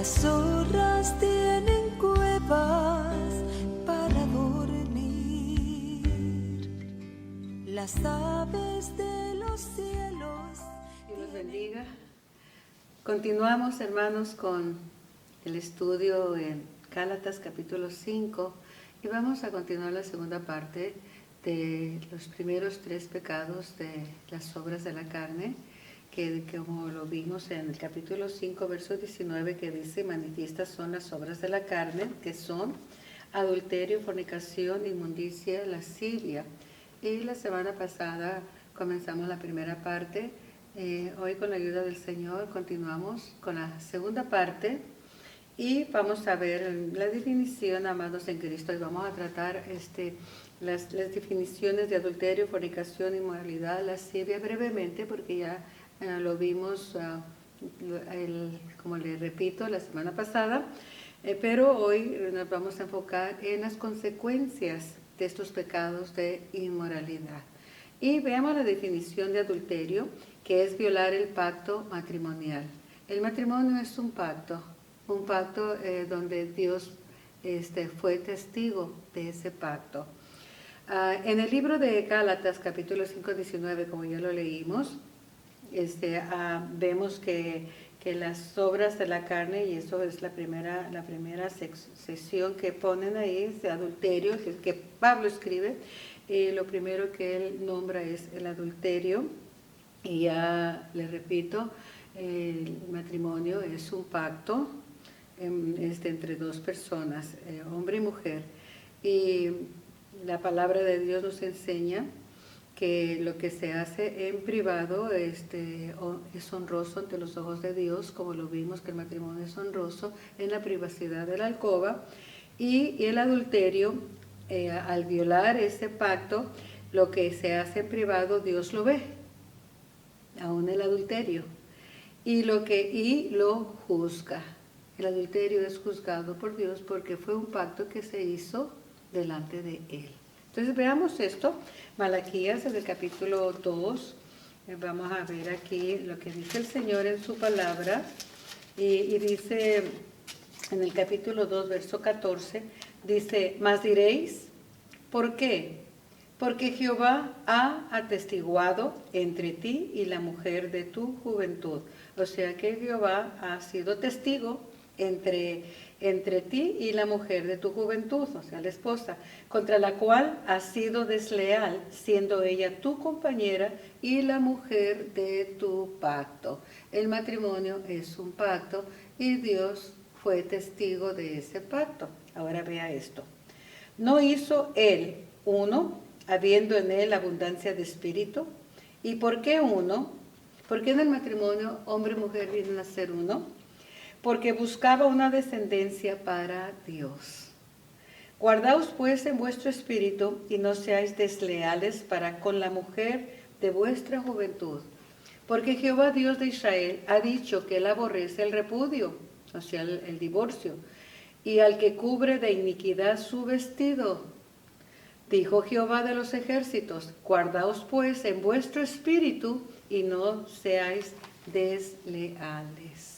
Las zorras tienen cuevas para dormir, las aves de los cielos. Dios los bendiga. Continuamos, hermanos, con el estudio en Gálatas capítulo 5 y vamos a continuar la segunda parte de los primeros 3 pecados de las obras de la carne, que como lo vimos en el capítulo 5, verso 19, que dice: manifiestas son las obras de la carne, que son adulterio, fornicación, inmundicia, lascivia. Y la semana pasada comenzamos la primera parte. Hoy, con la ayuda del Señor, continuamos con la segunda parte y vamos a ver la definición, amados en Cristo, y vamos a tratar las definiciones de adulterio, fornicación, inmoralidad, lascivia brevemente, porque ya lo vimos, como le repito, la semana pasada, pero hoy nos vamos a enfocar en las consecuencias de estos pecados de inmoralidad. Y veamos la definición de adulterio, que es violar el pacto matrimonial. El matrimonio es un pacto donde Dios fue testigo de ese pacto. En el libro de Gálatas, capítulo 5, 19, como ya lo leímos, vemos que las obras de la carne, y eso es la primera sección que ponen ahí, de adulterio, que Pablo escribe. Lo primero que él nombra es el adulterio, y ya les repito, el matrimonio es un pacto entre 2 personas, hombre y mujer, y la palabra de Dios nos enseña que lo que se hace en privado es honroso ante los ojos de Dios, como lo vimos que el matrimonio es honroso en la privacidad de la alcoba, y el adulterio, al violar ese pacto, lo que se hace en privado Dios lo ve, aún el adulterio, y lo juzga. El adulterio es juzgado por Dios porque fue un pacto que se hizo delante de Él. Entonces veamos esto, Malaquías, en el capítulo 2, vamos a ver aquí lo que dice el Señor en su palabra, y dice en el capítulo 2, verso 14, dice: mas diréis, ¿por qué? Porque Jehová ha atestiguado entre ti y la mujer de tu juventud. O sea que Jehová ha sido testigo entre ti y la mujer de tu juventud, o sea, la esposa, contra la cual has sido desleal, siendo ella tu compañera y la mujer de tu pacto. El matrimonio es un pacto y Dios fue testigo de ese pacto. Ahora vea esto. ¿No hizo él uno, habiendo en él abundancia de espíritu? ¿Y por qué uno? ¿Por qué en el matrimonio hombre y mujer vienen a ser uno? Porque buscaba una descendencia para Dios. Guardaos pues en vuestro espíritu y no seáis desleales para con la mujer de vuestra juventud. Porque Jehová Dios de Israel ha dicho que él aborrece el repudio, o sea, el divorcio, y al que cubre de iniquidad su vestido. Dijo Jehová de los ejércitos: guardaos pues en vuestro espíritu y no seáis desleales.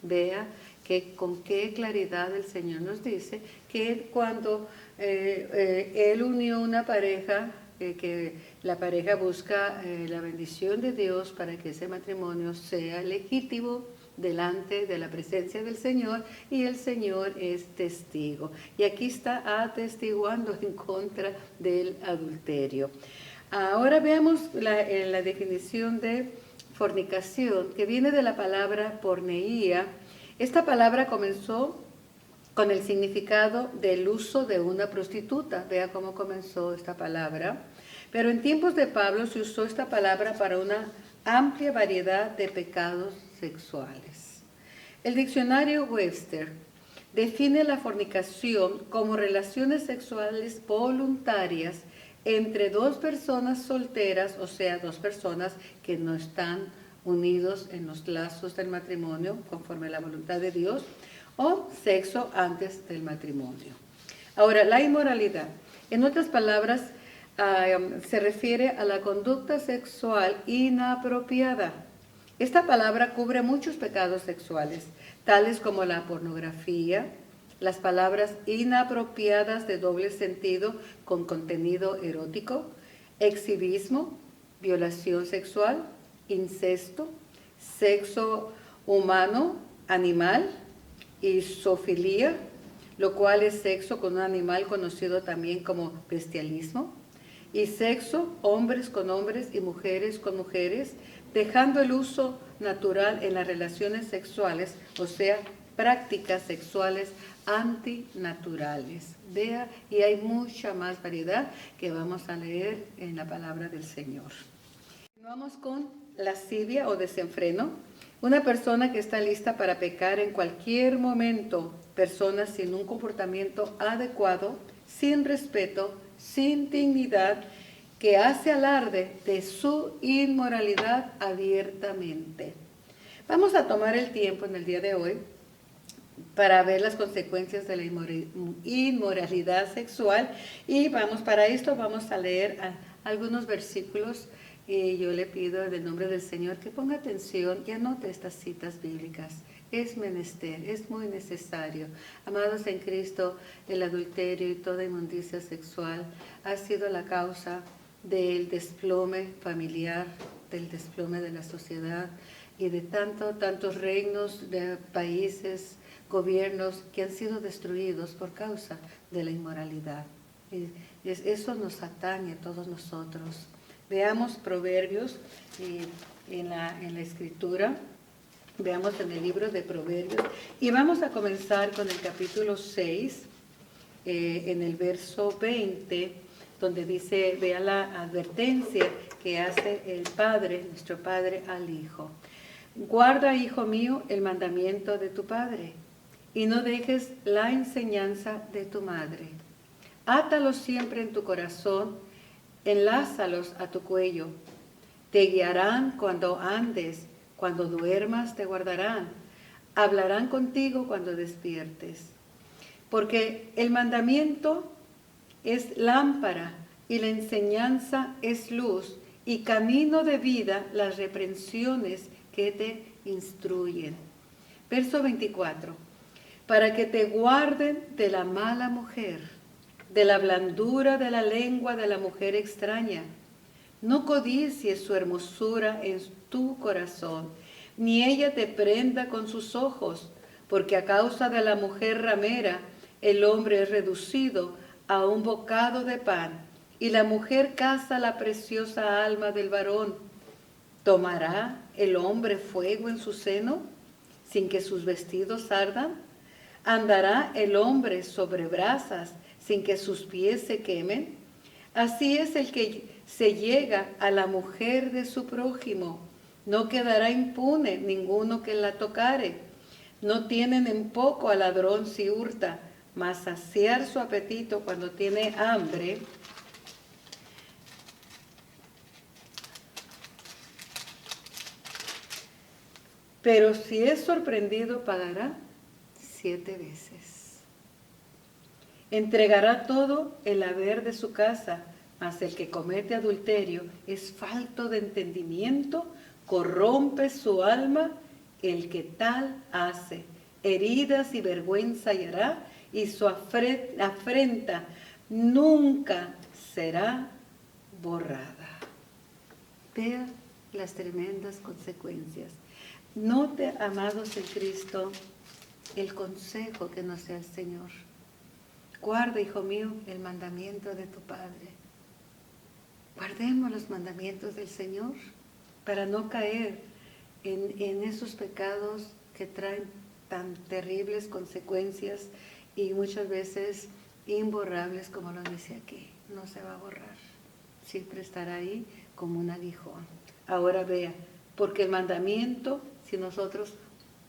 Vea que con qué claridad el Señor nos dice que cuando Él unió una pareja, que la pareja busca la bendición de Dios para que ese matrimonio sea legítimo delante de la presencia del Señor, y el Señor es testigo. Y aquí está atestiguando en contra del adulterio. Ahora veamos la definición de fornicación, que viene de la palabra porneía. Esta palabra comenzó con el significado del uso de una prostituta. Vea cómo comenzó esta palabra. Pero en tiempos de Pablo se usó esta palabra para una amplia variedad de pecados sexuales. El diccionario Webster define la fornicación como relaciones sexuales voluntarias entre 2 personas solteras, o sea, 2 personas que no están unidos en los lazos del matrimonio conforme a la voluntad de Dios, o sexo antes del matrimonio. Ahora, la inmoralidad, en otras palabras, se refiere a la conducta sexual inapropiada Esta palabra cubre muchos pecados sexuales, tales como la pornografía, las palabras inapropiadas de doble sentido con contenido erótico, exhibismo, violación sexual, incesto, sexo humano, animal y zoofilia, lo cual es sexo con un animal conocido también como bestialismo, y sexo hombres con hombres y mujeres con mujeres, dejando el uso natural en las relaciones sexuales, o sea, prácticas sexuales antinaturales. Vea, y hay mucha más variedad que vamos a leer en la palabra del Señor. Continuamos con lascivia o desenfreno. Una persona que está lista para pecar en cualquier momento, personas sin un comportamiento adecuado, sin respeto, sin dignidad, que hace alarde de su inmoralidad abiertamente. Vamos a tomar el tiempo en el día de hoy para ver las consecuencias de la inmoralidad sexual, y para esto vamos a leer algunos versículos. Y yo le pido en el nombre del Señor que ponga atención y anote estas citas bíblicas. Es menester, es muy necesario. Amados en Cristo, el adulterio y toda inmundicia sexual ha sido la causa del desplome familiar, del desplome de la sociedad y de tantos reinos de países, gobiernos que han sido destruidos por causa de la inmoralidad. Eso nos atañe a todos nosotros. Veamos Proverbios en la Escritura, veamos en el libro de Proverbios, y vamos a comenzar con el capítulo 6, en el verso 20, donde dice, vea la advertencia que hace el Padre, nuestro Padre al Hijo. Guarda, hijo mío, el mandamiento de tu Padre, y no dejes la enseñanza de tu madre. Átalos siempre en tu corazón, enlázalos a tu cuello. Te guiarán cuando andes, cuando duermas te guardarán. Hablarán contigo cuando despiertes. Porque el mandamiento es lámpara y la enseñanza es luz, y camino de vida las reprensiones que te instruyen. Verso 24. Para que te guarden de la mala mujer, de la blandura de la lengua de la mujer extraña. No codicies su hermosura en tu corazón, ni ella te prenda con sus ojos, porque a causa de la mujer ramera el hombre es reducido a un bocado de pan, y la mujer caza la preciosa alma del varón. ¿Tomará el hombre fuego en su seno, sin que sus vestidos ardan? ¿Andará el hombre sobre brasas, sin que sus pies se quemen? Así es el que se llega a la mujer de su prójimo. No quedará impune ninguno que la tocare. No tienen en poco al ladrón si hurta, mas saciar su apetito cuando tiene hambre. Pero si es sorprendido, pagará 7 veces. Entregará todo el haber de su casa, mas el que comete adulterio es falto de entendimiento, corrompe su alma el que tal hace. Heridas y vergüenza hallará, y su afrenta nunca será borrada. Vea las tremendas consecuencias. Note, amados en Cristo, el consejo que nos da el Señor. Guarda, hijo mío, el mandamiento de tu Padre. Guardemos los mandamientos del Señor para no caer en esos pecados que traen tan terribles consecuencias y muchas veces imborrables, como lo dice aquí. No se va a borrar, siempre estará ahí como un aguijón. Ahora vea, porque el mandamiento, si nosotros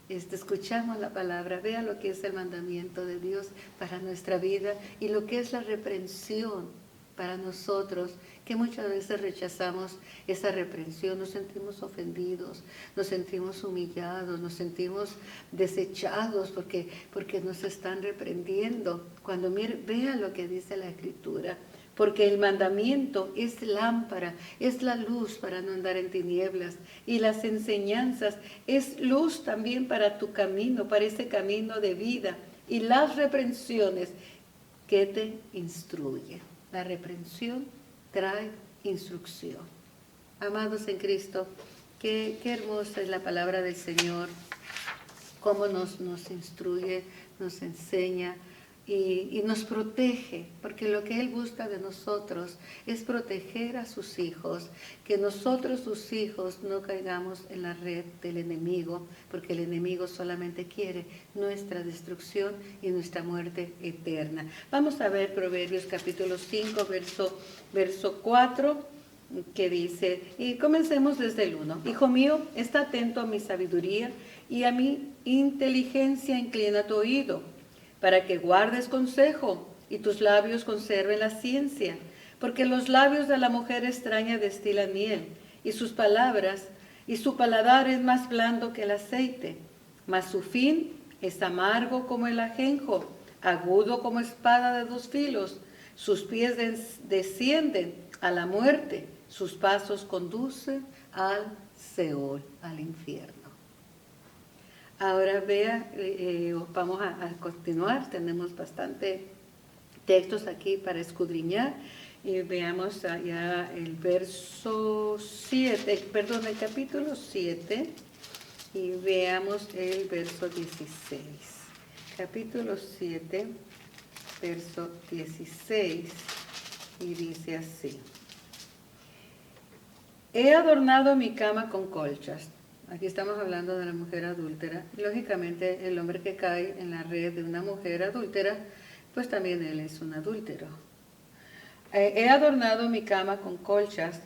escuchamos la palabra, vea lo que es el mandamiento de Dios para nuestra vida y lo que es la reprensión para nosotros, que muchas veces rechazamos esa reprensión, nos sentimos ofendidos, nos sentimos humillados, nos sentimos desechados porque nos están reprendiendo. Cuando vea lo que dice la Escritura, porque el mandamiento es lámpara, es la luz para no andar en tinieblas, y las enseñanzas es luz también para tu camino, para ese camino de vida, y las reprensiones que te instruyen. La reprensión trae instrucción. Amados en Cristo, qué hermosa es la palabra del Señor, cómo nos instruye, nos enseña y nos protege, porque lo que Él busca de nosotros es proteger a sus hijos, que nosotros, sus hijos, no caigamos en la red del enemigo, porque el enemigo solamente quiere nuestra destrucción y nuestra muerte eterna. Vamos a ver Proverbios capítulo 5, verso 4, que dice, y comencemos desde el 1. Hijo mío, está atento a mi sabiduría y a mi inteligencia inclina tu oído, para que guardes consejo y tus labios conserven la ciencia, porque los labios de la mujer extraña destilan miel, y sus palabras, y su paladar es más blando que el aceite, mas su fin es amargo como el ajenjo, agudo como espada de dos filos, sus pies descienden a la muerte, sus pasos conducen al Seol, al infierno. Ahora vamos a continuar, tenemos bastante textos aquí para escudriñar, y veamos ya el verso 7, perdón, el capítulo 7, y veamos el verso 16. Capítulo 7, verso 16, y dice así. He adornado mi cama con colchas. Aquí estamos hablando de la mujer adúltera. Lógicamente, el hombre que cae en la red de una mujer adúltera, pues también él es un adúltero. He adornado mi cama con colchas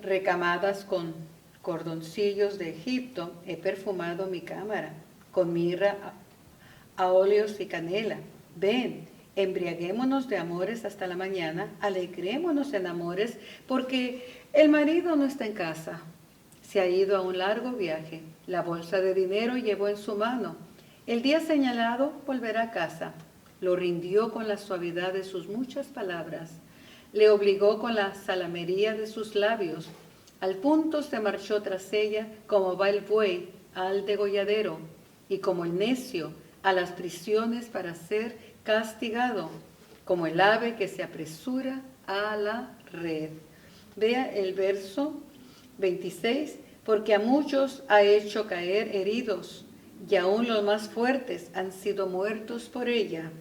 recamadas con cordoncillos de Egipto. He perfumado mi cámara con mirra, óleos y canela. Ven, embriaguémonos de amores hasta la mañana, alegrémonos en amores, porque el marido no está en casa. Se ha ido a un largo viaje, la bolsa de dinero llevó en su mano. El día señalado volverá a casa. Lo rindió con la suavidad de sus muchas palabras. Le obligó con la salamería de sus labios. Al punto se marchó tras ella como va el buey al degolladero y como el necio a las prisiones para ser castigado, como el ave que se apresura a la red. Vea el verso 26, porque a muchos ha hecho caer heridos, y aún los más fuertes han sido muertos por ella.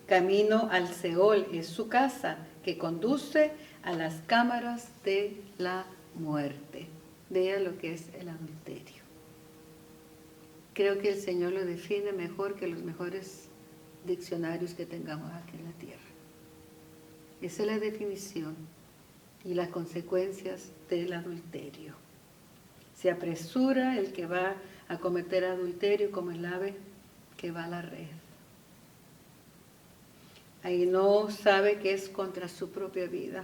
Camino al Seol es su casa, que conduce a las cámaras de la muerte. Vea lo que es el adulterio. Creo que el Señor lo define mejor que los mejores diccionarios que tengamos aquí en la tierra. Esa es la definición y las consecuencias del adulterio. Se apresura el que va a cometer adulterio como el ave que va a la red. Ahí no sabe que es contra su propia vida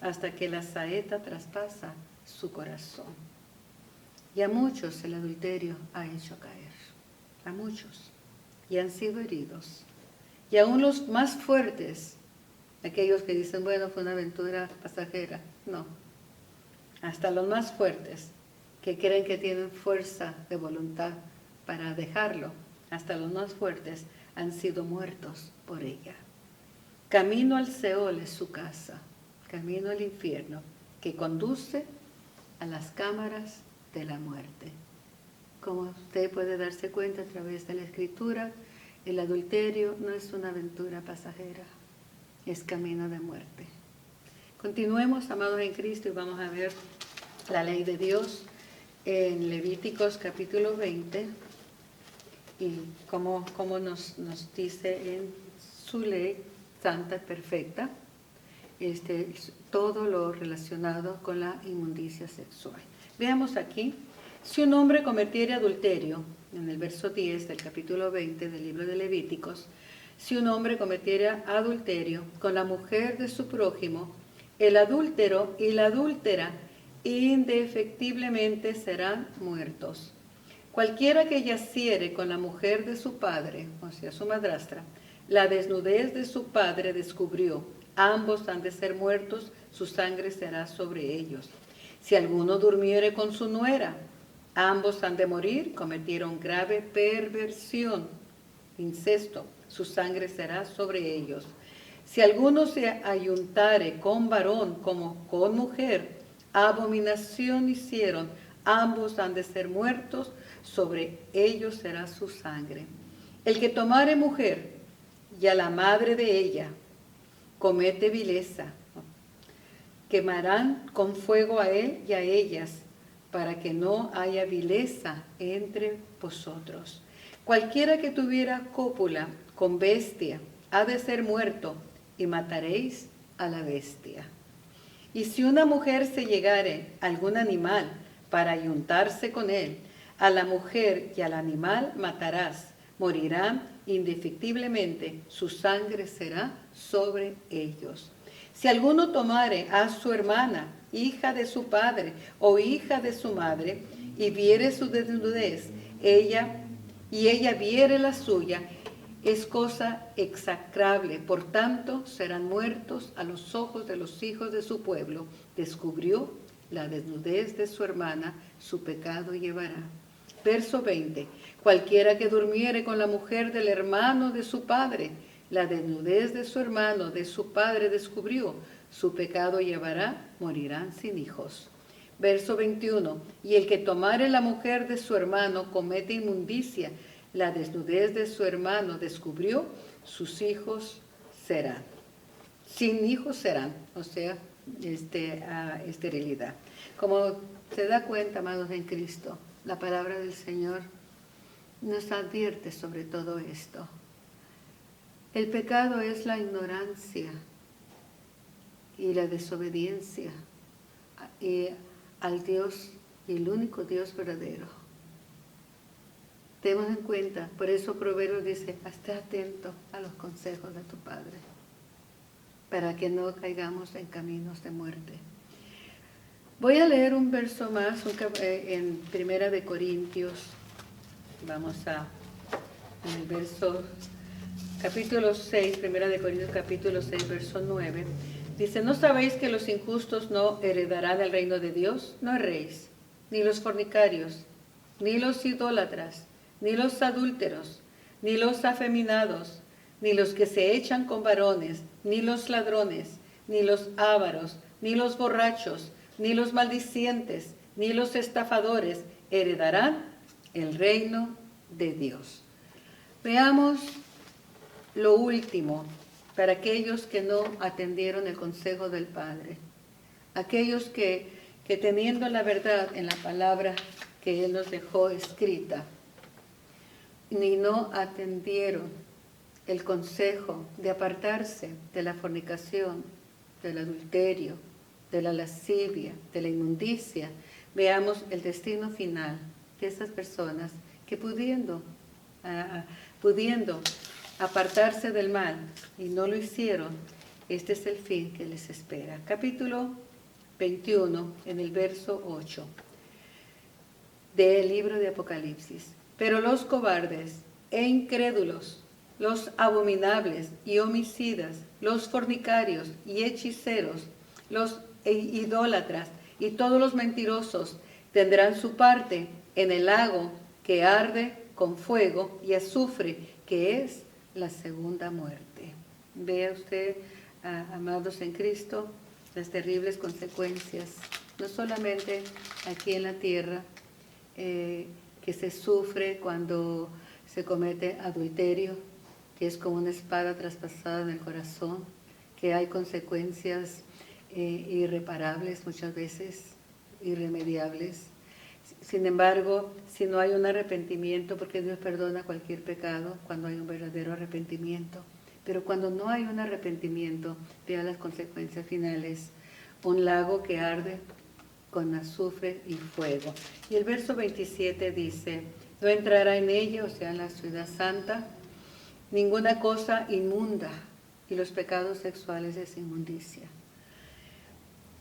hasta que la saeta traspasa su corazón. Y a muchos el adulterio ha hecho caer, a muchos, y han sido heridos. Y aún los más fuertes, aquellos que dicen, bueno, fue una aventura pasajera, no. Hasta los más fuertes, que creen que tienen fuerza de voluntad para dejarlo, hasta los más fuertes han sido muertos por ella. Camino al Seol es su casa, camino al infierno, que conduce a las cámaras de la muerte. Como usted puede darse cuenta a través de la Escritura, el adulterio no es una aventura pasajera, es camino de muerte. Continuemos, amados en Cristo, y vamos a ver la ley de Dios en Levíticos capítulo 20, y como nos dice en su ley santa, perfecta, todo lo relacionado con la inmundicia sexual. Veamos aquí, si un hombre cometiere adulterio, en el verso 10 del capítulo 20 del libro de Levíticos, si un hombre cometiera adulterio con la mujer de su prójimo, el adúltero y la adúltera indefectiblemente serán muertos. Cualquiera que yaciere con la mujer de su padre, o sea, su madrastra, la desnudez de su padre descubrió, ambos han de ser muertos, su sangre será sobre ellos. Si alguno durmiere con su nuera, ambos han de morir, cometieron grave perversión, incesto, su sangre será sobre ellos. Si alguno se ayuntare con varón como con mujer, abominación hicieron, ambos han de ser muertos, sobre ellos será su sangre. El que tomare mujer y a la madre de ella comete vileza, quemarán con fuego a él y a ellas, para que no haya vileza entre vosotros. Cualquiera que tuviera cópula con bestia ha de ser muerto, y mataréis a la bestia. Y si una mujer se llegare a algún animal para ayuntarse con él, a la mujer y al animal matarás, morirán indefectiblemente, su sangre será sobre ellos. Si alguno tomare a su hermana, hija de su padre o hija de su madre, y viere su desnudez, ella viere la suya, es cosa execrable, por tanto serán muertos a los ojos de los hijos de su pueblo. Descubrió la desnudez de su hermana, su pecado llevará. Verso 20. Cualquiera que durmiere con la mujer del hermano de su padre, la desnudez de su hermano, de su padre descubrió, su pecado llevará, morirán sin hijos. Verso 21. Y el que tomare la mujer de su hermano comete inmundicia, la desnudez de su hermano descubrió, sus hijos serán. Sin hijos serán, o sea, esterilidad. Como se da cuenta, amados en Cristo, la palabra del Señor nos advierte sobre todo esto. El pecado es la ignorancia y la desobediencia al Dios y el único Dios verdadero. Tenemos en cuenta, por eso Proverbios dice, esté atento a los consejos de tu Padre, para que no caigamos en caminos de muerte. Voy a leer un verso más en Primera de Corintios. Vamos en el verso, capítulo 6, Primera de Corintios, capítulo 6, verso 9. Dice, ¿no sabéis que los injustos no heredarán el reino de Dios? No erréis, ni los fornicarios, ni los idólatras, ni los adúlteros, ni los afeminados, ni los que se echan con varones, ni los ladrones, ni los ávaros, ni los borrachos, ni los maldicientes, ni los estafadores heredarán el reino de Dios. Veamos lo último para aquellos que no atendieron el consejo del Padre, aquellos que teniendo la verdad en la palabra que Él nos dejó escrita, ni no atendieron el consejo de apartarse de la fornicación, del adulterio, de la lascivia, de la inmundicia, veamos el destino final de esas personas que pudiendo apartarse del mal y no lo hicieron, este es el fin que les espera. Capítulo 21, en el verso 8 del libro de Apocalipsis. Pero los cobardes e incrédulos, los abominables y homicidas, los fornicarios y hechiceros, los idólatras y todos los mentirosos tendrán su parte en el lago que arde con fuego y azufre, que es la segunda muerte. Vea usted, amados en Cristo, las terribles consecuencias, no solamente aquí en la tierra, que se sufre cuando se comete adulterio, que es como una espada traspasada en el corazón, que hay consecuencias irreparables muchas veces, irremediables. Sin embargo, si no hay un arrepentimiento, porque Dios perdona cualquier pecado cuando hay un verdadero arrepentimiento, pero cuando no hay un arrepentimiento, vea las consecuencias finales, un lago que arde con azufre y fuego. Y el verso 27 dice, no entrará en ella, o sea, en la ciudad santa, ninguna cosa inmunda, y los pecados sexuales es inmundicia,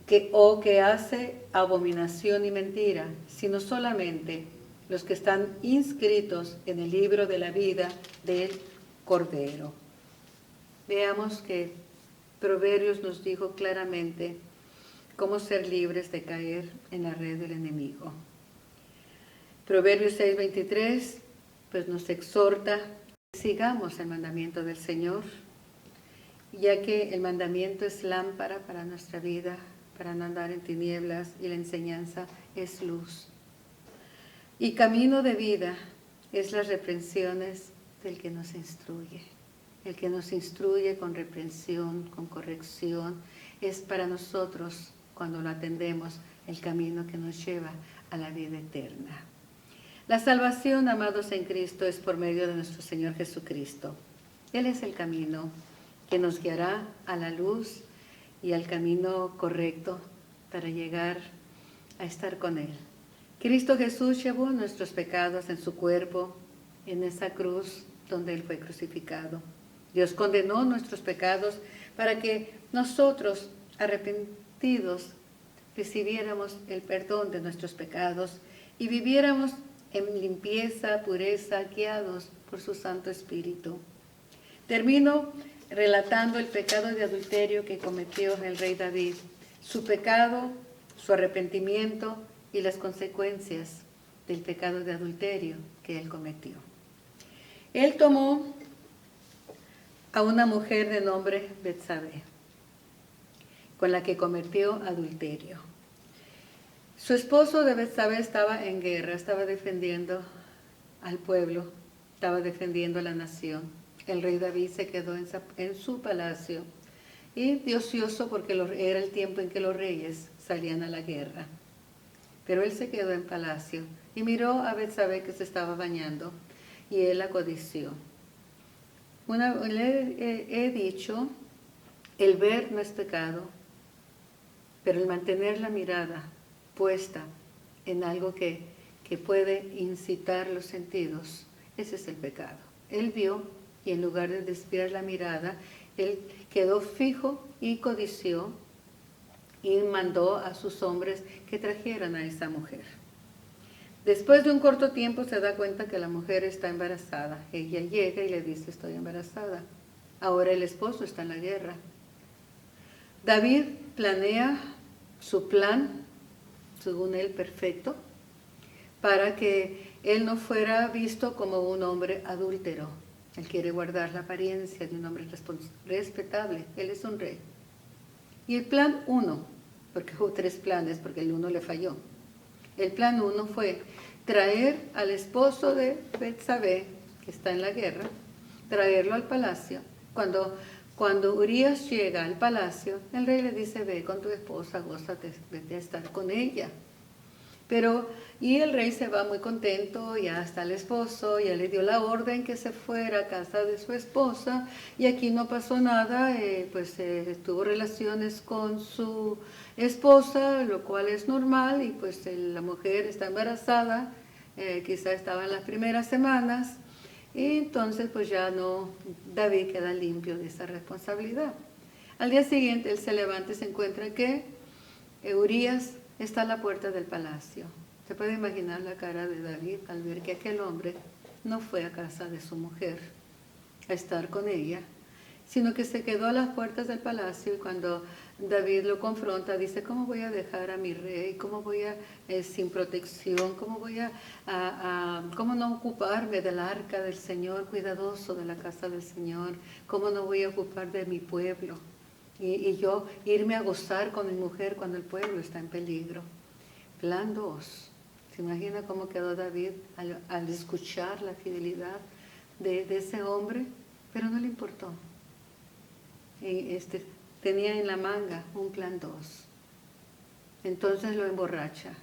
que hace abominación y mentira, sino solamente los que están inscritos en el libro de la vida del Cordero. Veamos que Proverbios nos dijo claramente cómo ser libres de caer en la red del enemigo. Proverbios 6:23 pues nos exhorta que sigamos el mandamiento del Señor, ya que el mandamiento es lámpara para nuestra vida, para no andar en tinieblas, y la enseñanza es luz. Y camino de vida es las reprensiones del que nos instruye. El que nos instruye con reprensión, con corrección, es para nosotros, cuando lo atendemos, el camino que nos lleva a la vida eterna. La salvación, amados en Cristo, es por medio de nuestro Señor Jesucristo. Él es el camino que nos guiará a la luz y al camino correcto para llegar a estar con Él. Cristo Jesús llevó nuestros pecados en su cuerpo, en esa cruz donde Él fue crucificado. Dios condenó nuestros pecados para que nosotros, arrepentidos, recibiéramos el perdón de nuestros pecados y viviéramos en limpieza, pureza, guiados por su Santo Espíritu. Termino relatando el pecado de adulterio que cometió el rey David, su pecado, su arrepentimiento y las consecuencias del pecado de adulterio que él cometió. Él tomó a una mujer de nombre Betsabé, con la que cometió adulterio. Su esposo de Betsabé estaba en guerra, estaba defendiendo al pueblo, estaba defendiendo a la nación. El rey David se quedó en su palacio y dio ocioso porque era el tiempo en que los reyes salían a la guerra. Pero él se quedó en palacio y miró a Betsabé que se estaba bañando y él la codició. Le he dicho, el ver no es pecado, pero el mantener la mirada puesta en algo que puede incitar los sentidos, ese es el pecado. Él vio y en lugar de desviar la mirada, él quedó fijo y codició y mandó a sus hombres que trajeran a esa mujer. Después de un corto tiempo se da cuenta que la mujer está embarazada. Ella llega y le dice, estoy embarazada. Ahora el esposo está en la guerra. David planea su plan, según él, perfecto, para que él no fuera visto como un hombre adúltero. Él quiere guardar la apariencia de un hombre respetable. Él es un rey. Y el plan 1, porque hubo 3 planes, porque el 1 le falló. El plan 1 fue traer al esposo de Betsabé, que está en la guerra, traerlo al palacio. Cuando Urías llega al palacio, el rey le dice, ve con tu esposa, gózate, vete a estar con ella. Y el rey se va muy contento, ya está el esposo, ya le dio la orden que se fuera a casa de su esposa, y aquí no pasó nada, tuvo relaciones con su esposa, lo cual es normal, y pues la mujer está embarazada, quizá estaba en las primeras semanas, y entonces pues ya no, David queda limpio de esa responsabilidad. Al día siguiente él se levanta y se encuentra que Urías está a la puerta del palacio. Se puede imaginar la cara de David al ver que aquel hombre no fue a casa de su mujer a estar con ella, sino que se quedó a las puertas del palacio, y cuando David lo confronta, dice, ¿cómo voy a dejar a mi rey? ¿Cómo voy a, sin protección? ¿Cómo voy cómo no ocuparme del arca del Señor, cuidadoso de la casa del Señor? ¿Cómo no voy a ocupar de mi pueblo? Y yo irme a gozar con mi mujer cuando el pueblo está en peligro. Plan 2. ¿Se imagina cómo quedó David al escuchar la fidelidad de ese hombre? Pero no le importó. Y tenía en la manga un plan 2. Entonces lo emborracha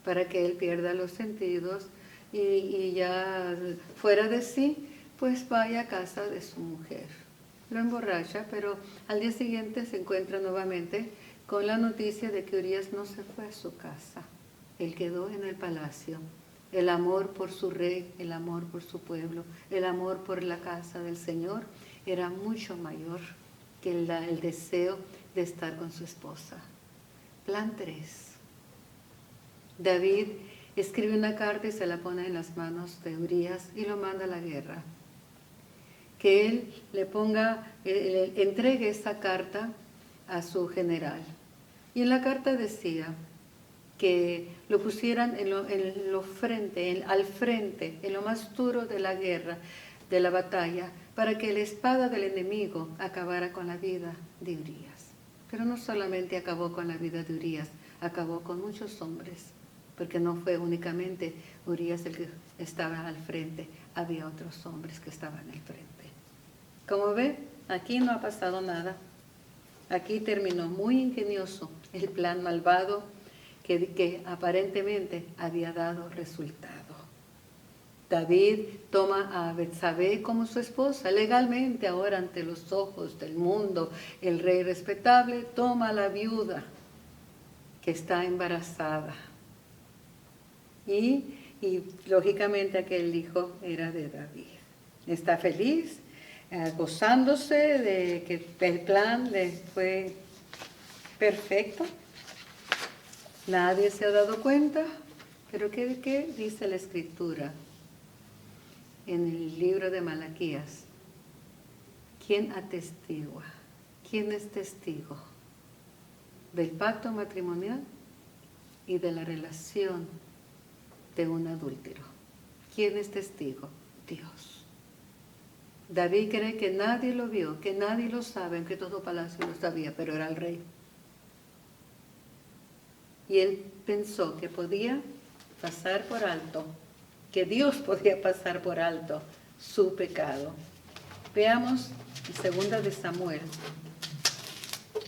para que él pierda los sentidos y ya fuera de sí, pues vaya a casa de su mujer. Lo emborracha, pero al día siguiente se encuentra nuevamente con la noticia de que Urías no se fue a su casa. Él quedó en el palacio. El amor por su rey, el amor por su pueblo, el amor por la casa del Señor era mucho mayor que el deseo de estar con su esposa. Plan 3. David escribe una carta y se la pone en las manos de Urías y lo manda a la guerra. Que él le entregue esa carta a su general. Y en la carta decía que lo pusieran al frente, en lo más duro de la guerra, de la batalla, para que la espada del enemigo acabara con la vida de Urías. Pero no solamente acabó con la vida de Urías, acabó con muchos hombres, porque no fue únicamente Urías el que estaba al frente, había otros hombres que estaban al frente. Como ve, aquí no ha pasado nada. Aquí terminó muy ingenioso el plan malvado que aparentemente había dado resultado. David toma a Betsabé como su esposa, legalmente ahora ante los ojos del mundo. El rey respetable toma a la viuda que está embarazada. Y lógicamente aquel hijo era de David. Está feliz, gozándose de que el plan le fue perfecto. Nadie se ha dado cuenta, pero ¿qué dice la Escritura en el libro de Malaquías? ¿Quién atestigua? ¿Quién es testigo del pacto matrimonial y de la relación de un adúltero? ¿Quién es testigo? Dios. David cree que nadie lo vio, que nadie lo sabe, que todo palacio lo sabía, pero era el rey. Y él pensó que podía pasar por alto, que Dios podía pasar por alto su pecado. Veamos en 2 de Samuel,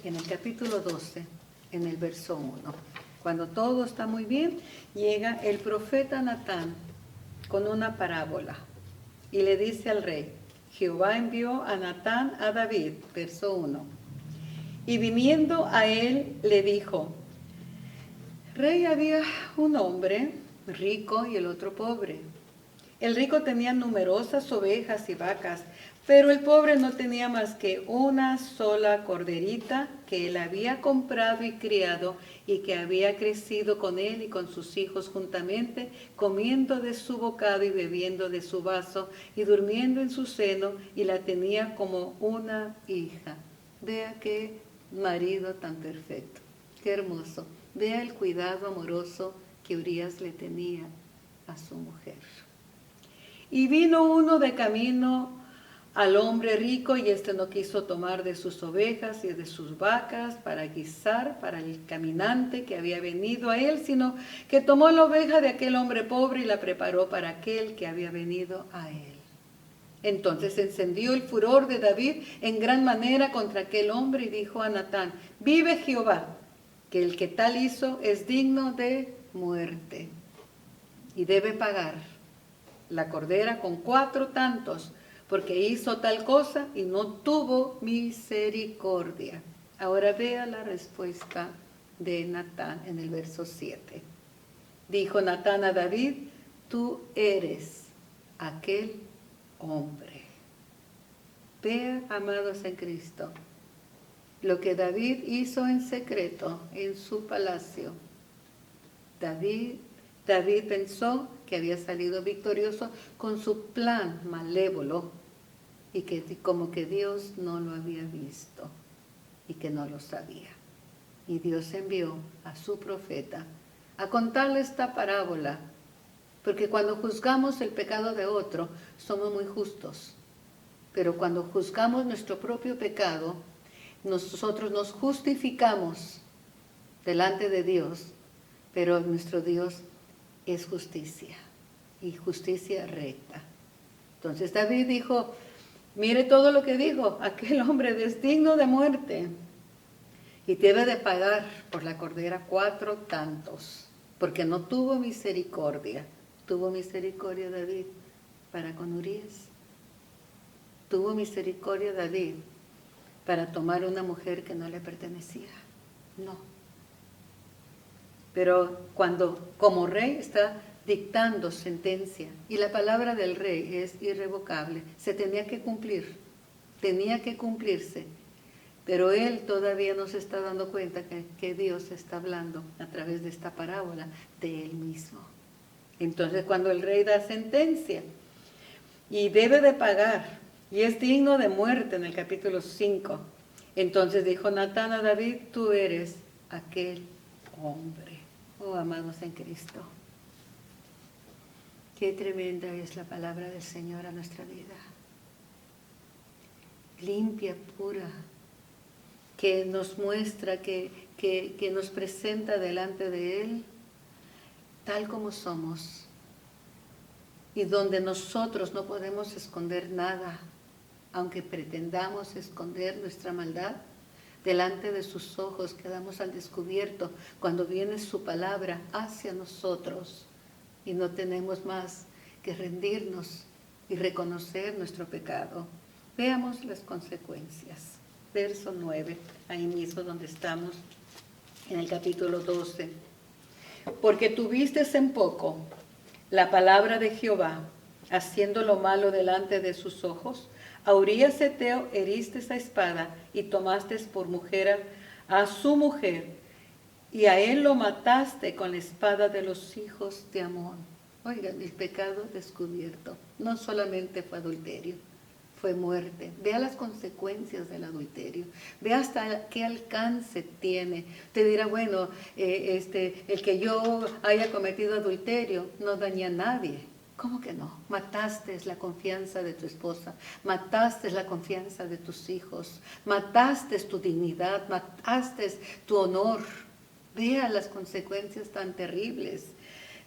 en el capítulo 12, en el verso 1. Cuando todo está muy bien, llega el profeta Natán con una parábola y le dice al rey: Jehová envió a Natán a David, verso 1. Y viniendo a él le dijo: Rey, había un hombre rico y el otro pobre. El rico tenía numerosas ovejas y vacas, pero el pobre no tenía más que una sola corderita que él había comprado y criado y que había crecido con él y con sus hijos juntamente, comiendo de su bocado y bebiendo de su vaso y durmiendo en su seno, y la tenía como una hija. Vea qué marido tan perfecto, qué hermoso. Vea el cuidado amoroso que Urías le tenía a su mujer. Y vino uno de camino al hombre rico, y éste no quiso tomar de sus ovejas y de sus vacas para guisar para el caminante que había venido a él, sino que tomó la oveja de aquel hombre pobre y la preparó para aquel que había venido a él. Entonces se encendió el furor de David en gran manera contra aquel hombre y dijo a Natán: Vive Jehová, que el que tal hizo es digno de muerte y debe pagar la cordera con 4 tantos, porque hizo tal cosa y no tuvo misericordia. Ahora vea la respuesta de Natán en el verso 7. Dijo Natán a David: tú eres aquel hombre. Vea, amados en Cristo, lo que David hizo en secreto en su palacio. David pensó que había salido victorioso con su plan malévolo y que como que Dios no lo había visto y que no lo sabía. Y Dios envió a su profeta a contarle esta parábola, porque cuando juzgamos el pecado de otro somos muy justos, pero cuando juzgamos nuestro propio pecado, nosotros nos justificamos delante de Dios, pero nuestro Dios es justicia, y justicia recta. Entonces David dijo: mire todo lo que dijo, aquel hombre es digno de muerte y debe de pagar por la cordera 4 tantos, porque no tuvo misericordia. Tuvo misericordia David para con Urías. Tuvo misericordia David para tomar una mujer que no le pertenecía. No. Pero cuando como rey está dictando sentencia y la palabra del rey es irrevocable, se tenía que cumplir, tenía que cumplirse. Pero él todavía no se está dando cuenta que Dios está hablando a través de esta parábola de él mismo. Entonces cuando el rey da sentencia y debe de pagar y es digno de muerte en el capítulo 5, Entonces dijo Natán a David, tú eres aquel hombre. Oh, amados en Cristo, qué tremenda es la palabra del Señor a nuestra vida. Limpia, pura, que nos muestra, que nos presenta delante de Él, tal como somos, y donde nosotros no podemos esconder nada, aunque pretendamos esconder nuestra maldad. Delante de sus ojos quedamos al descubierto cuando viene su palabra hacia nosotros y no tenemos más que rendirnos y reconocer nuestro pecado. Veamos las consecuencias. Verso 9, ahí mismo donde estamos, en el capítulo 12. Porque tuviste en poco la palabra de Jehová, haciendo lo malo delante de sus ojos. A Urías Heteo heriste a espada y tomaste por mujer a su mujer, y a él lo mataste con la espada de los hijos de Amón. Oigan, el pecado descubierto no solamente fue adulterio, fue muerte. Vea las consecuencias del adulterio. Vea hasta qué alcance tiene. Te dirá, bueno, el que yo haya cometido adulterio no daña a nadie. ¿Cómo que no? Mataste la confianza de tu esposa, mataste la confianza de tus hijos, mataste tu dignidad, mataste tu honor. Vea las consecuencias tan terribles.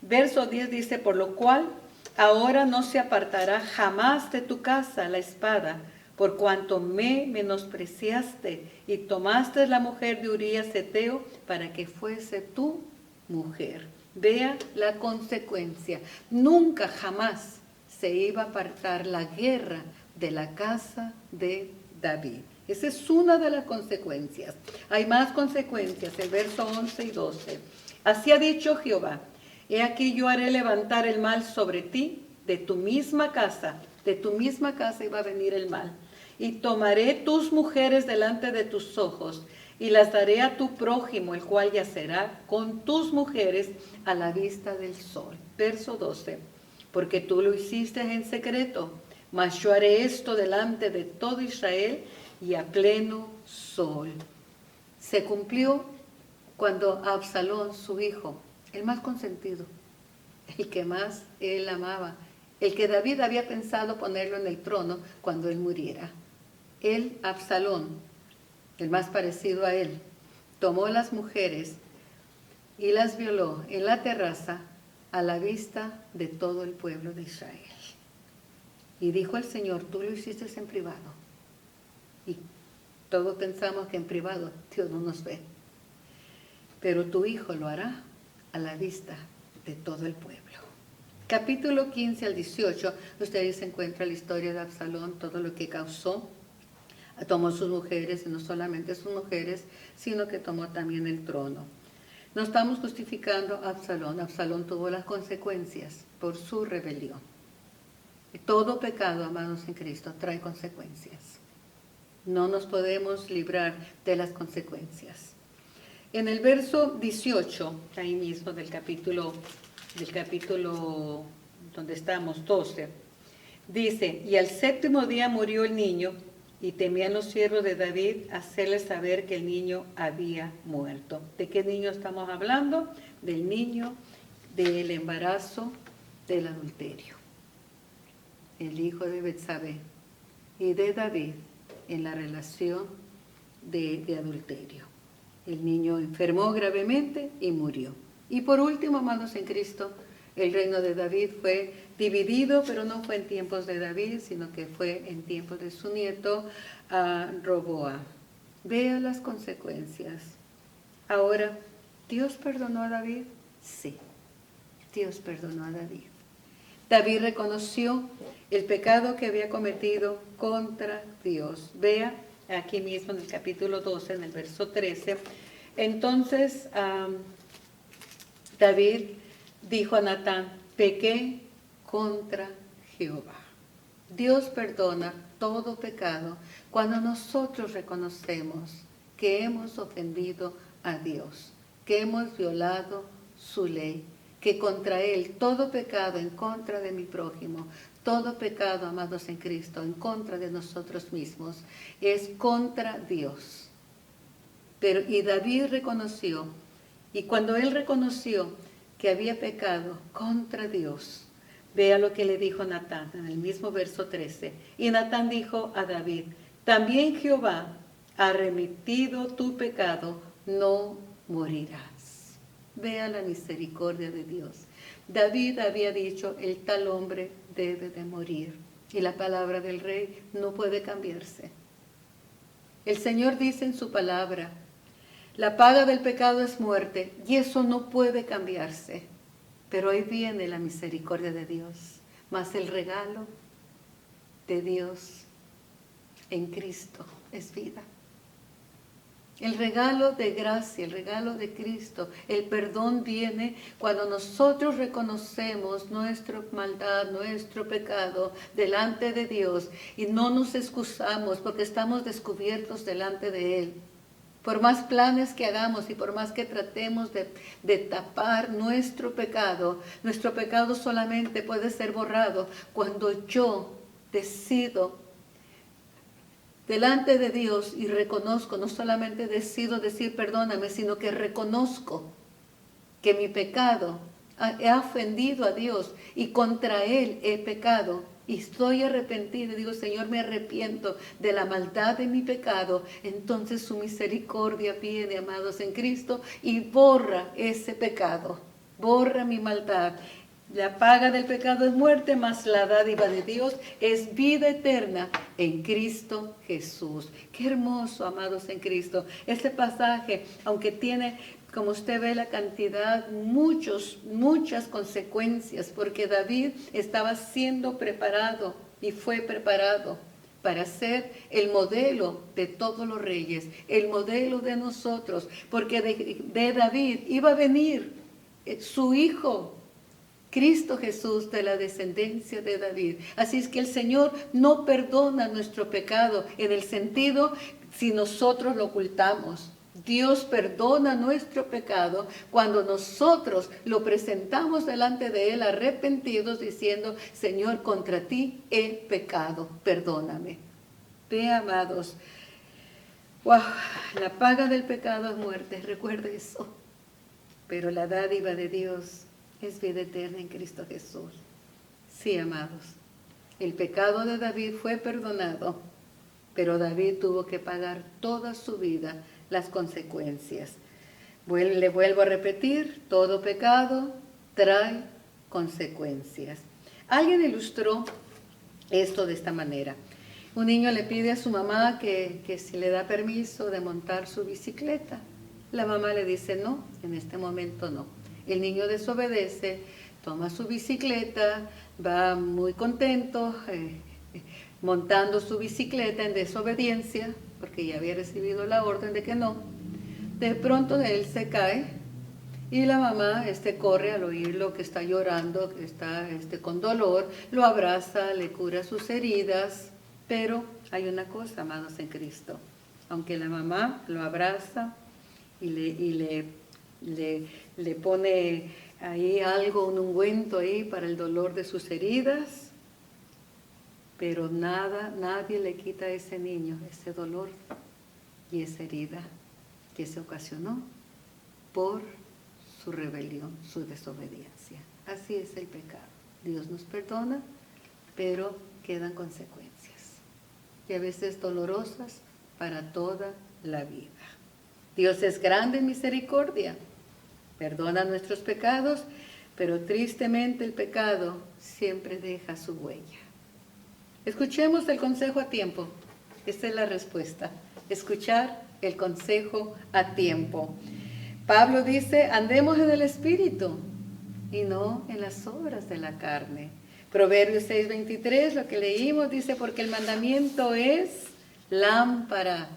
Verso 10 dice, por lo cual ahora no se apartará jamás de tu casa la espada, por cuanto me menospreciaste y tomaste la mujer de Urías Heteo para que fuese tu mujer. Vea la consecuencia. Nunca jamás se iba a apartar la guerra de la casa de David. Esa es una de las consecuencias. Hay más consecuencias, el verso 11 y 12. Así ha dicho Jehová, he aquí yo haré levantar el mal sobre ti, de tu misma casa iba a venir el mal. Y tomaré tus mujeres delante de tus ojos, y las daré a tu prójimo, el cual yacerá con tus mujeres a la vista del sol. Verso 12. Porque tú lo hiciste en secreto, mas yo haré esto delante de todo Israel y a pleno sol. Se cumplió cuando Absalón, su hijo, el más consentido, el que más él amaba, el que David había pensado ponerlo en el trono cuando él muriera. Él, Absalón, el más parecido a él, tomó las mujeres y las violó en la terraza a la vista de todo el pueblo de Israel. Y dijo el Señor, tú lo hiciste en privado. Y todos pensamos que en privado Dios no nos ve. Pero tu hijo lo hará a la vista de todo el pueblo. Capítulo 15 al 18, ustedes encuentran la historia de Absalón, todo lo que causó. Tomó sus mujeres, y no solamente sus mujeres, sino que tomó también el trono. No estamos justificando a Absalón. Absalón tuvo las consecuencias por su rebelión. Y todo pecado, amados en Cristo, trae consecuencias. No nos podemos librar de las consecuencias. En el verso 18, ahí mismo del capítulo donde estamos, 12, dice, y al séptimo día murió el niño, y temían los siervos de David hacerle saber que el niño había muerto. ¿De qué niño estamos hablando? Del niño del embarazo del adulterio. El hijo de Betsabé y de David en la relación de adulterio. El niño enfermó gravemente y murió. Y por último, amados en Cristo, el reino de David fue dividido, pero no fue en tiempos de David, sino que fue en tiempos de su nieto Roboam. Vea las consecuencias. Ahora, ¿Dios perdonó a David? Sí, Dios perdonó a David. David reconoció el pecado que había cometido contra Dios. Vea aquí mismo en el capítulo 12, en el verso 13. Entonces, David dijo a Natán, pequé contra Jehová. Dios perdona todo pecado cuando nosotros reconocemos que hemos ofendido a Dios, que hemos violado su ley, que contra Él todo pecado en contra de mi prójimo, Todo pecado, amados en Cristo, en contra de nosotros mismos, es contra Dios. Y David reconoció, y cuando él reconoció que había pecado contra Dios, vea lo que le dijo Natán en el mismo verso 13. Y Natán dijo a David, también Jehová ha remitido tu pecado, no morirás. Vea la misericordia de Dios. David había dicho, el tal hombre debe de morir. Y la palabra del rey no puede cambiarse. El Señor dice en su palabra, la paga del pecado es muerte, y eso no puede cambiarse. Pero ahí viene la misericordia de Dios, más el regalo de Dios en Cristo es vida. El regalo de gracia, el regalo de Cristo, el perdón viene cuando nosotros reconocemos nuestra maldad, nuestro pecado delante de Dios y no nos excusamos porque estamos descubiertos delante de Él. Por más planes que hagamos y por más que tratemos de tapar nuestro pecado solamente puede ser borrado cuando yo decido delante de Dios y reconozco, no solamente decido decir perdóname, sino que reconozco que mi pecado he ofendido a Dios y contra Él he pecado. Y estoy arrepentido, digo, Señor, me arrepiento de la maldad de mi pecado. Entonces su misericordia viene, amados en Cristo, y borra ese pecado, borra mi maldad. La paga del pecado es muerte, mas la dádiva de Dios es vida eterna en Cristo Jesús. Qué hermoso, amados en Cristo. Este pasaje, aunque tiene, como usted ve la cantidad, muchas consecuencias, porque David estaba siendo preparado y fue preparado para ser el modelo de todos los reyes, el modelo de nosotros, porque de David iba a venir su hijo, Cristo Jesús, de la descendencia de David. Así es que el Señor no perdona nuestro pecado en el sentido si nosotros lo ocultamos. Dios perdona nuestro pecado cuando nosotros lo presentamos delante de Él arrepentidos diciendo, Señor, contra ti he pecado, perdóname. Ve, amados, wow, la paga del pecado es muerte, recuerde eso. Pero la dádiva de Dios es vida eterna en Cristo Jesús. Sí, amados, el pecado de David fue perdonado, pero David tuvo que pagar toda su vida las consecuencias. Le vuelvo a repetir, todo pecado trae consecuencias. Alguien ilustró esto de esta manera. Un niño le pide a su mamá que si le da permiso de montar su bicicleta. La mamá le dice no, en este momento no. El niño desobedece, toma su bicicleta, va muy contento, montando su bicicleta en desobediencia, porque ya había recibido la orden de que no. De pronto él se cae y la mamá corre al oírlo que está llorando, que está con dolor, lo abraza, le cura sus heridas. Pero hay una cosa, amados en Cristo, aunque la mamá lo abraza y le pone ahí algo, un ungüento ahí para el dolor de sus heridas, pero nadie le quita a ese niño ese dolor y esa herida que se ocasionó por su rebelión, su desobediencia. Así es el pecado. Dios nos perdona, pero quedan consecuencias, y a veces dolorosas para toda la vida. Dios es grande en misericordia, perdona nuestros pecados, pero tristemente el pecado siempre deja su huella. Escuchemos el consejo a tiempo. Esta es la respuesta. Escuchar el consejo a tiempo. Pablo dice, andemos en el Espíritu y no en las obras de la carne. Proverbios 6:23, lo que leímos, dice, porque el mandamiento es lámpara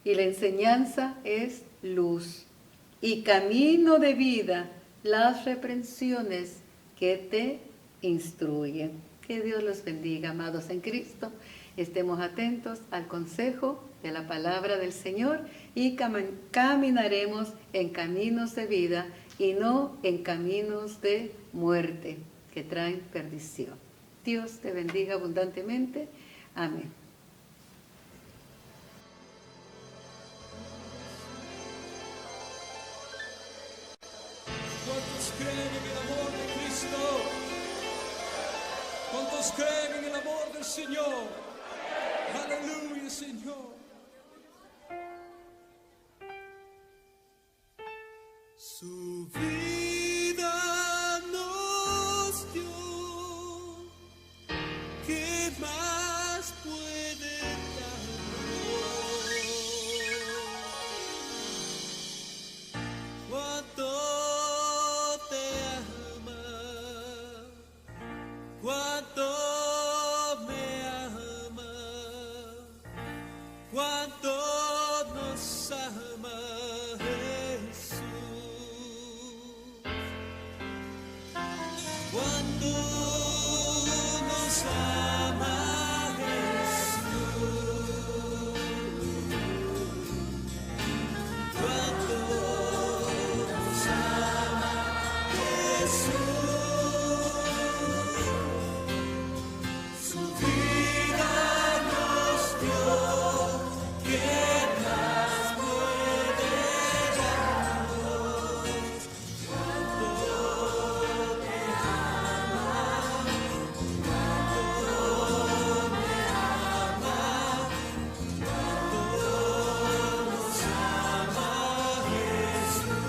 y la enseñanza es luz y camino de vida, las reprensiones que te instruyen. Que Dios los bendiga, amados en Cristo. Estemos atentos al consejo de la palabra del Señor y caminaremos en caminos de vida y no en caminos de muerte que traen perdición. Dios te bendiga abundantemente. Amén. ¿Cuántos creen en el amor de Cristo? ¿Cuántos creen en el amor del Señor? Aleluya, Señor. Su vida nos dio. ¿Qué más puede darnos? Cuánto te ama, cuánto me ama, cuánto nos ama Jesús, cuánto nos ama Jesús, cuánto nos ama Jesús, su vida nos dio, ¿qué más puede darnos? Cuánto te ama, cuánto me ama, cuánto nos ama Jesús.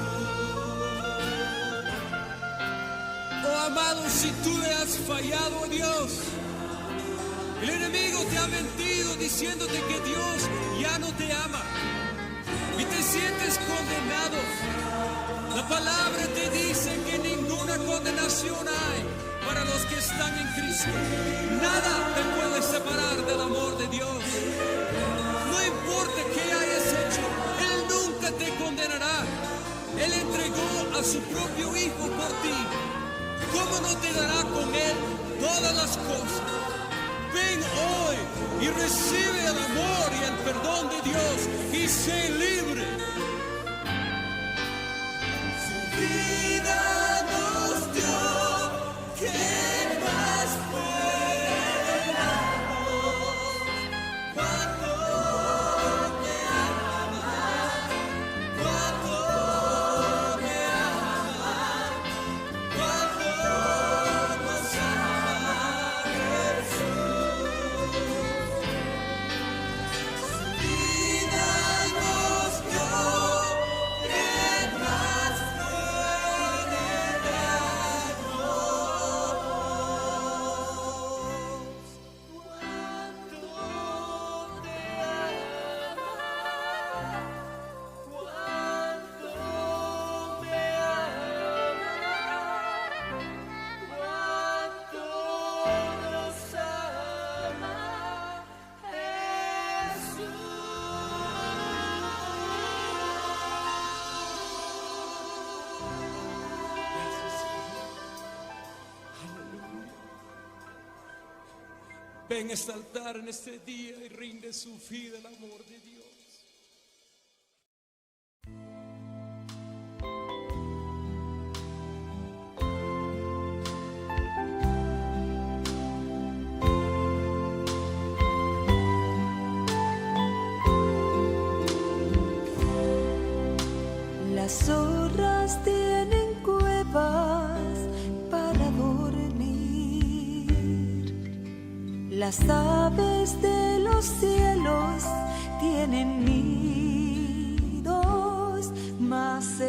Oh amado, si tú le has fallado a Dios, el enemigo te ha mentido diciéndote que Dios ya no te ama y te sientes condenado. La palabra te dice que ninguna condenación hay para los que están en Cristo. Nada te puede separar del amor de Dios. No importa qué hayas hecho, Él nunca te condenará. Él entregó a su propio Hijo por ti. ¿Cómo no te dará con Él todas las cosas? Ven hoy y recibe el amor y el perdón de Dios y sé libre. Su vida nos dio, ¿qué más puede darnos? Cuánto te ama, cuánto me ama, cuánto nos ama Jesús. Su vida nos dio, ¿qué más puede Ven a este altar en este día y rinde su vida al amor de Dios. Las zorras tienen cuevas para dormir, las aves de los cielos tienen nidos, mas